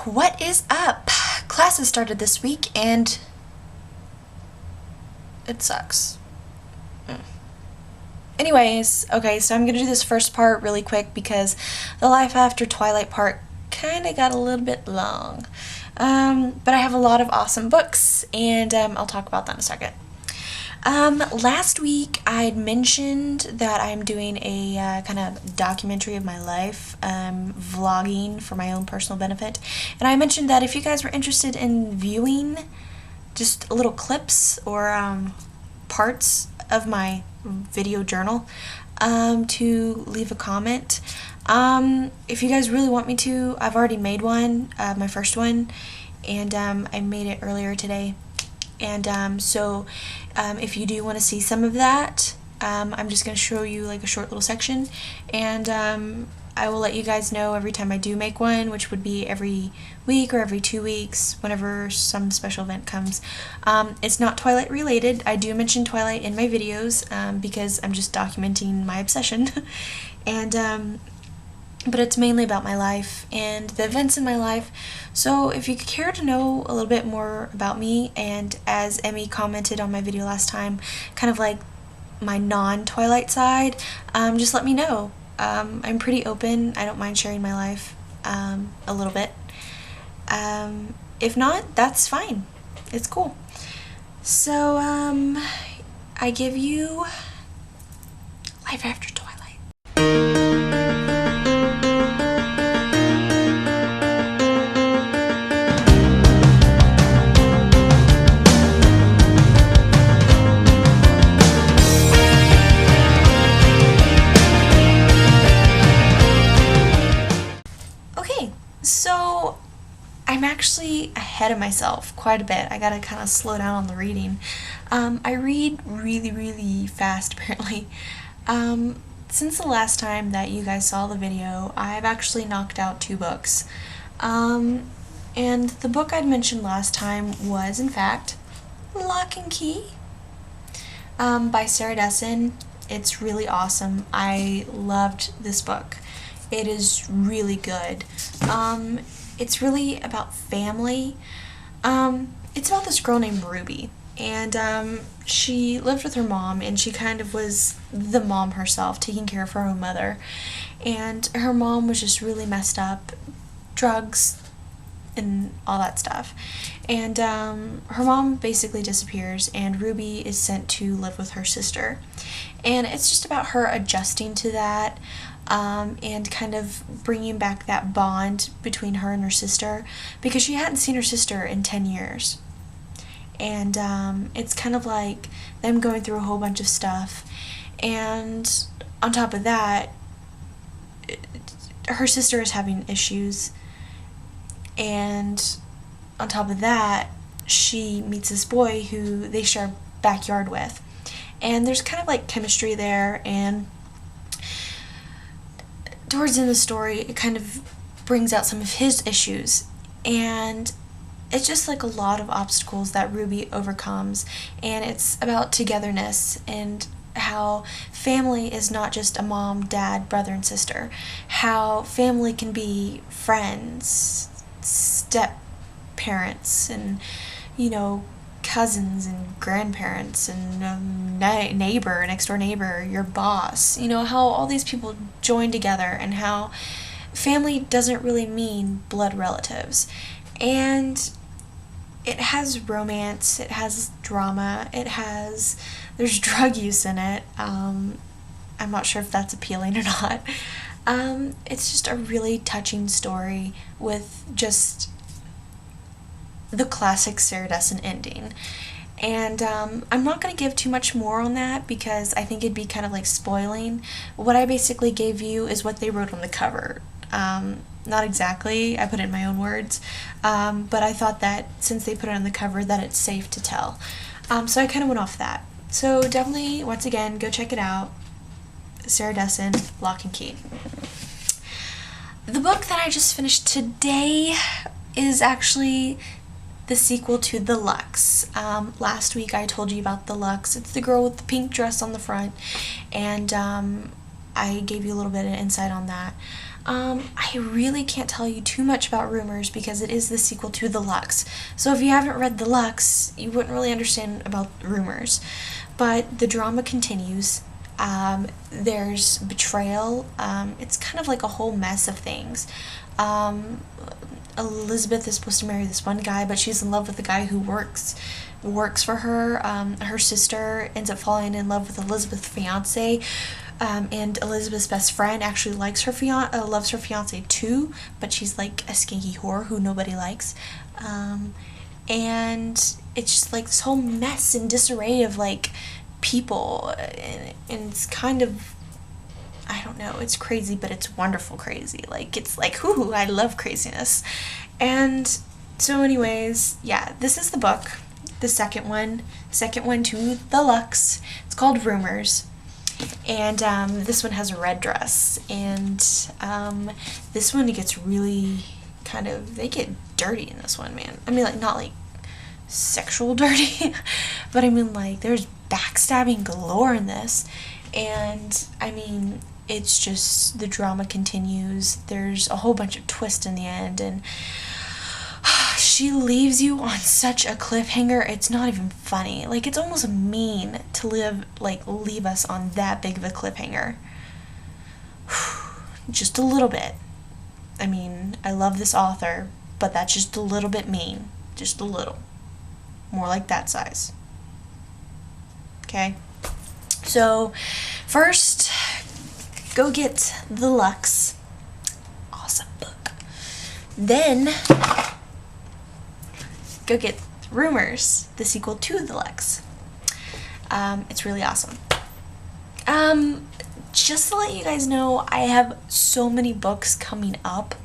What is up? Classes started this week and it sucks. Anyways, okay, so I'm gonna do this first part really quick because the Life After Twilight part kinda got a little bit long. But I have a lot of awesome books and I'll talk about that in a second. Last week I had mentioned that I'm doing a kind of documentary of my life, vlogging for my own personal benefit, and I mentioned that if you guys were interested in viewing just little clips or parts of my video journal, to leave a comment. If you guys really want me to, I've already made one, my first one, and I made it earlier today. And so if you do want to see some of that, I'm just going to show you like a short little section, and I will let you guys know every time I do make one, which would be every week or every 2 weeks, whenever some special event comes. It's not Twilight related. I do mention Twilight in my videos because I'm just documenting my obsession, and but it's mainly about my life and the events in my life. So if you care to know a little bit more about me, and as Emmy commented on my video last time, kind of like my non-Twilight side, just let me know. I'm pretty open. I don't mind sharing my life a little bit. If not, that's fine. It's cool. So I give you Life After Twilight. So I'm actually ahead of myself quite a bit. I gotta kind of slow down on the reading. I read really fast apparently. Since the last time that you guys saw the video, I've actually knocked out 2 books. And the book I'd mentioned last time was, in fact, Lock&Key by Sarah Dessen. It's really awesome. I loved this book. It is really good. It's really about family. It's about this girl named Ruby, and she lived with her mom, and she kind of was the mom herself, taking care of her own mother, and her mom was just really messed up, drugs and all that stuff, and her mom basically disappears, and Ruby is sent to live with her sister, and it's just about her adjusting to that, and kind of bringing back that bond between her and her sister, because she hadn't seen her sister in 10 years. And it's kind of like them going through a whole bunch of stuff, and on top of that, her sister is having issues, and on top of that, she meets this boy who they share a backyard with, and there's kind of like chemistry there, and towards the end of the story, it kind of brings out some of his issues, and it's just like a lot of obstacles that Ruby overcomes, and it's about togetherness and how family is not just a mom, dad, brother, and sister, how family can be friends, step parents, and, you know, cousins and grandparents and neighbor, next door neighbor, your boss, you know, how all these people join together, and how family doesn't really mean blood relatives. And it has romance, it has drama, there's drug use in it. I'm not sure if that's appealing or not. It's just a really touching story with just the classic Sarah Dessen ending. And I'm not going to give too much more on that because I think it'd be kind of like spoiling. What I basically gave you is what they wrote on the cover. Not exactly, I put it in my own words, but I thought that since they put it on the cover that it's safe to tell. So I kind of went off that. So definitely, once again, go check it out. Sarah Dessen, Lock&Key. The book that I just finished today is actually the sequel to The Luxe. Last week I told you about The Luxe. It's the girl with the pink dress on the front, and I gave you a little bit of insight on that. I really can't tell you too much about Rumors because it is the sequel to The Lux. So if you haven't read The Lux, you wouldn't really understand about Rumors. But the drama continues. There's betrayal. It's kind of like a whole mess of things. Elizabeth is supposed to marry this one guy, but she's in love with the guy who works for her. Her sister ends up falling in love with Elizabeth's fiance, and Elizabeth's best friend actually loves her fiance too, but she's like a skanky whore who nobody likes. And it's just like this whole mess and disarray of like people, and it's kind of, I don't know, it's crazy, but it's wonderful crazy. Like, it's like, whoo, I love craziness. And so anyways, yeah, this is the book, the second one to The Lux. It's called Rumors. And this one has a red dress. And this one, it gets really kind of, they get dirty in this one, man. I mean, like, not like sexual dirty, but I mean, like, there's backstabbing galore in this. And I mean, it's just, the drama continues. There's a whole bunch of twists in the end, and she leaves you on such a cliffhanger, it's not even funny. Like, it's almost mean to leave us on that big of a cliffhanger. Just a little bit. I mean, I love this author, but that's just a little bit mean. Just a little. More like that size. Okay? So, first, go get The Lux. Awesome book. Then, go get Rumors, the sequel to The Lux. It's really awesome. Just to let you guys know, I have so many books coming up.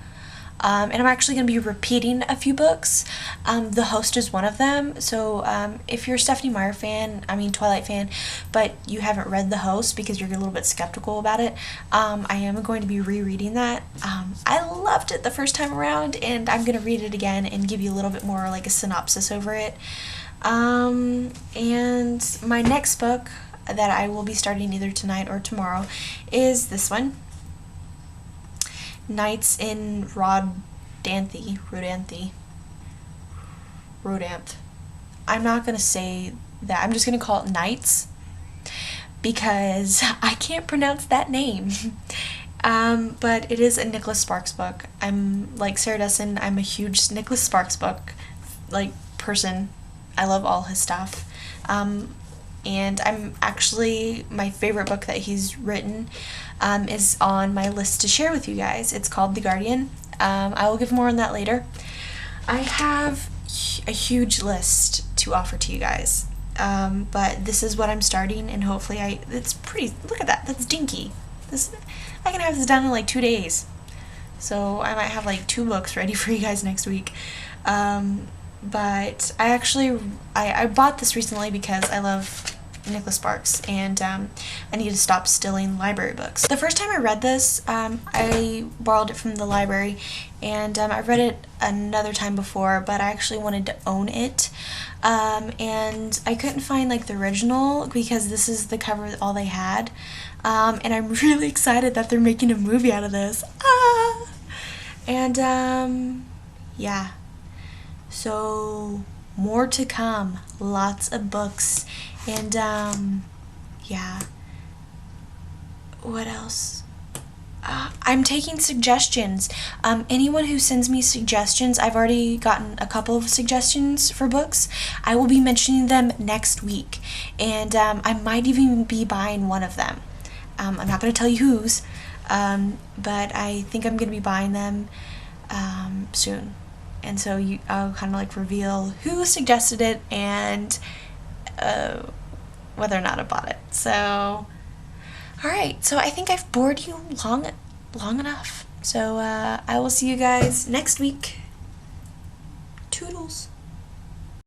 And I'm actually going to be repeating a few books. The Host is one of them. So if you're a Stephenie Meyer fan, Twilight fan, but you haven't read The Host because you're a little bit skeptical about it, I am going to be rereading that. I loved it the first time around, and I'm going to read it again and give you a little bit more like a synopsis over it. And my next book that I will be starting either tonight or tomorrow is this one. Nights in Rodanthe. I'm not going to say that. I'm just going to call it Nights because I can't pronounce that name. But it is a Nicholas Sparks book. I'm like Sarah Dessen. I'm a huge Nicholas Sparks book person. I love all his stuff. And I'm actually, my favorite book that he's written is on my list to share with you guys. It's called The Guardian. I will give more on that later. I have a huge list to offer to you guys. But this is what I'm starting, and hopefully it's pretty, look at that, that's dinky. I can have this done in like 2 days. So I might have like 2 books ready for you guys next week. But I bought this recently because I love Nicholas Sparks, and I need to stop stealing library books. The first time I read this, I borrowed it from the library, and I read it another time before, but I actually wanted to own it, and I couldn't find like the original because this is the cover all they had, and I'm really excited that they're making a movie out of this. And yeah. So, more to come. Lots of books. And, yeah. What else? I'm taking suggestions. Anyone who sends me suggestions, I've already gotten a couple of suggestions for books. I will be mentioning them next week. And, I might even be buying one of them. I'm not going to tell you whose, but I think I'm going to be buying them, soon. And so I'll kind of like reveal who suggested it and whether or not I bought it. So, alright, so I think I've bored you long enough. So I will see you guys next week. Toodles.